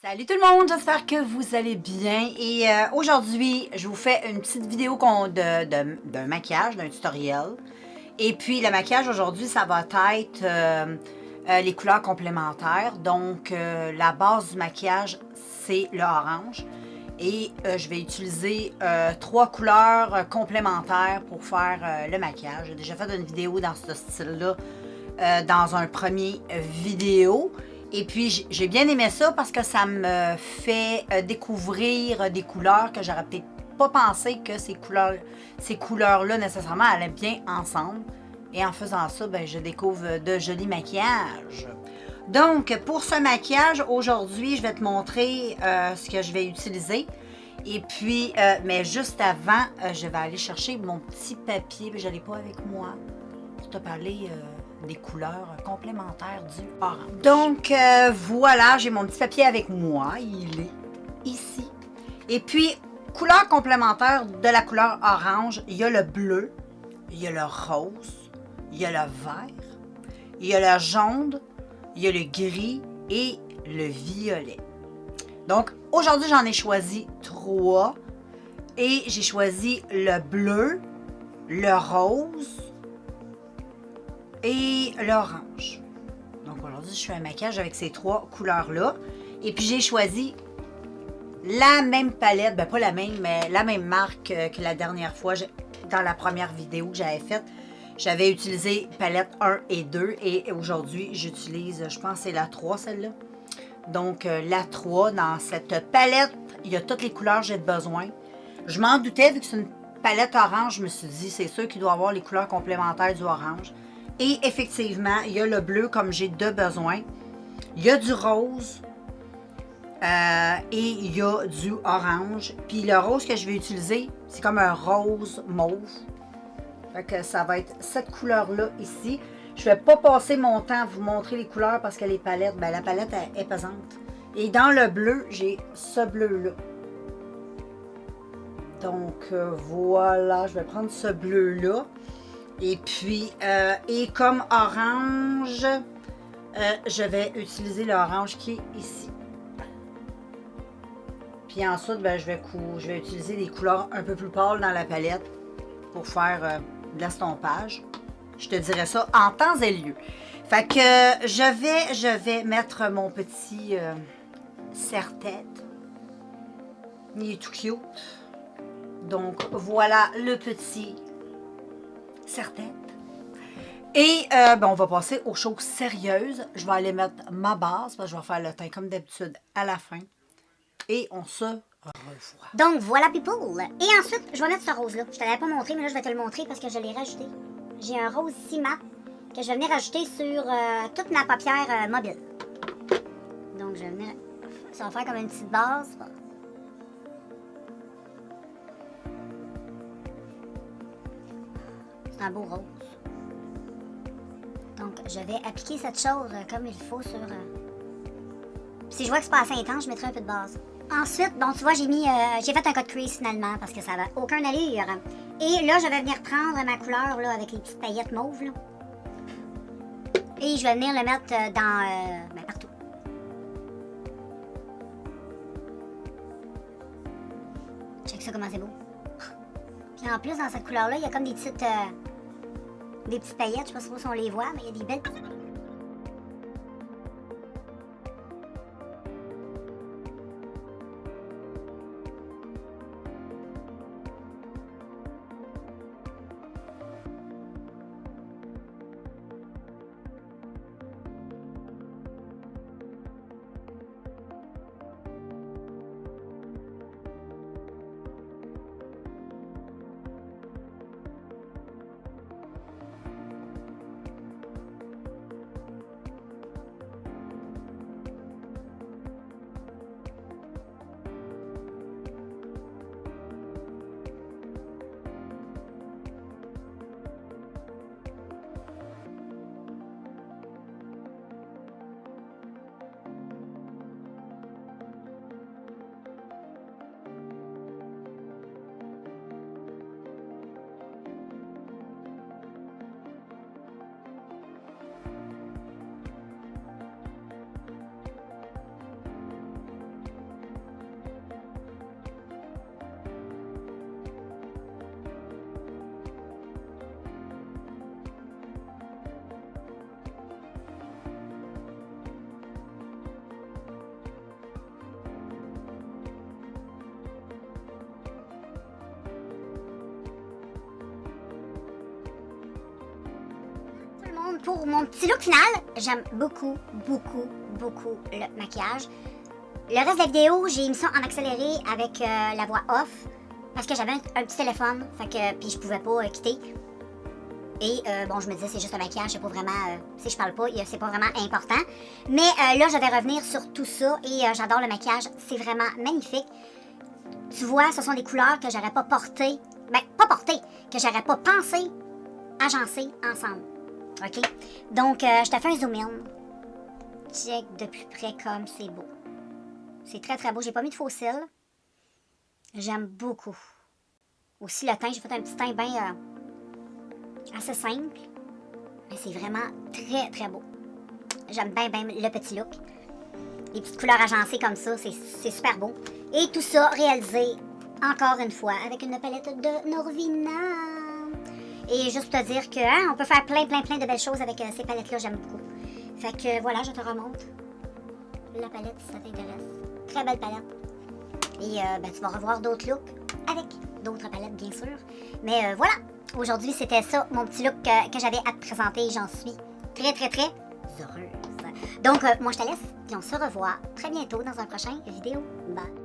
Salut tout le monde, j'espère que vous allez bien et aujourd'hui je vous fais une petite vidéo d'un maquillage, d'un tutoriel. Et puis le maquillage aujourd'hui ça va être les couleurs complémentaires. Donc la base du maquillage c'est le orange et je vais utiliser 3 couleurs complémentaires pour faire le maquillage. J'ai déjà fait une vidéo dans ce style-là dans un premier vidéo. Et puis, j'ai bien aimé ça parce que ça me fait découvrir des couleurs que j'aurais peut-être pas pensé que ces couleurs-là, nécessairement, allaient bien ensemble. Et en faisant ça, ben, je découvre de jolis maquillages. Donc, pour ce maquillage, aujourd'hui, je vais te montrer ce que je vais utiliser. Et puis, mais juste avant, je vais aller chercher mon petit papier. Je ne l'ai pas avec moi pour te parler des couleurs complémentaires du orange. Donc, voilà, j'ai mon petit papier avec moi. Il est ici. Et puis, couleur complémentaire de la couleur orange, il y a le bleu, il y a le rose, il y a le vert, il y a le jaune, il y a le gris et le violet. Donc, aujourd'hui, j'en ai choisi 3. Et j'ai choisi le bleu, le rose et l'orange. Donc aujourd'hui, je fais un maquillage avec ces 3 couleurs-là. Et puis j'ai choisi la même palette, ben pas la même, mais la même marque que la dernière fois. Dans la première vidéo que j'avais faite, j'avais utilisé palette 1 et 2. Et aujourd'hui, j'utilise, je pense que c'est la 3 celle-là. Donc la 3, dans cette palette, il y a toutes les couleurs que j'ai besoin. Je m'en doutais, vu que c'est une palette orange, je me suis dit, c'est sûr qu'il doit y avoir les couleurs complémentaires du orange. Et effectivement, il y a le bleu comme j'ai de besoin. Il y a du rose. Et il y a du orange. Puis le rose que je vais utiliser, c'est comme un rose mauve. Fait que ça va être cette couleur-là ici. Je ne vais pas passer mon temps à vous montrer les couleurs parce que les palettes, ben la palette est pesante. Et dans le bleu, j'ai ce bleu-là. Donc voilà, je vais prendre ce bleu-là. Et puis, et comme orange, je vais utiliser l'orange qui est ici. Puis ensuite, ben, je vais utiliser des couleurs un peu plus pâles dans la palette pour faire de l'estompage. Je te dirai ça en temps et lieu. Fait que je vais mettre mon petit serre-tête. Il est tout cute. Donc, voilà le petit serre-tête. Et ben, on va passer aux choses sérieuses. Je vais aller mettre ma base, parce que je vais faire le teint comme d'habitude à la fin. Et on se revoit. Donc voilà people. Et ensuite, je vais mettre ce rose-là. Je te l'avais pas montré, mais là je vais te le montrer parce que je l'ai rajouté. J'ai un rose ici mat que je vais venir rajouter sur toute ma paupière mobile. Donc je vais venir... Ça va faire comme une petite base. C'est un beau rose. Donc je vais appliquer cette chose comme il faut sur... Si je vois que c'est pas assez intense, je mettrai un peu de base. Ensuite, bon, tu vois, j'ai fait un cut crease finalement parce que ça n'a aucun allure. Et là, je vais venir prendre ma couleur là, avec les petites paillettes mauves. Là. Et je vais venir le mettre dans ben, partout. Check ça comment c'est beau. Puis en plus, dans cette couleur-là, il y a comme des petites paillettes. Je sais pas si on les voit, mais il y a des belles... monde pour mon petit look final. J'aime beaucoup, beaucoup, beaucoup le maquillage. Le reste de la vidéo, j'ai mis ça en accéléré avec la voix off parce que j'avais un petit téléphone, puis je pouvais pas quitter. Et bon, je me disais, c'est juste un maquillage, c'est pas vraiment, si je parle pas, c'est pas vraiment important. Mais là, je vais revenir sur tout ça et j'adore le maquillage, c'est vraiment magnifique. Tu vois, ce sont des couleurs que j'aurais pas portées, que j'aurais pas pensé agencer ensemble. OK? Donc, je te fais un zoom in. Check de plus près comme c'est beau. C'est très, très beau. J'ai pas mis de faux cils. J'aime beaucoup. Aussi, le teint, j'ai fait un petit teint bien assez simple. Mais c'est vraiment très, très beau. J'aime bien, bien le petit look. Les petites couleurs agencées comme ça, c'est super beau. Et tout ça réalisé, encore une fois, avec une palette de Norvina. Et juste pour te dire que on peut faire plein de belles choses avec ces palettes-là, j'aime beaucoup. Fait que voilà, je te remonte la palette si ça t'intéresse. Très belle palette. Et tu vas revoir d'autres looks avec d'autres palettes, bien sûr. Mais voilà, aujourd'hui, c'était ça, mon petit look que j'avais à te présenter. J'en suis très, très, très heureuse. Donc, moi, je te laisse, et on se revoit très bientôt dans un prochain vidéo. Bye!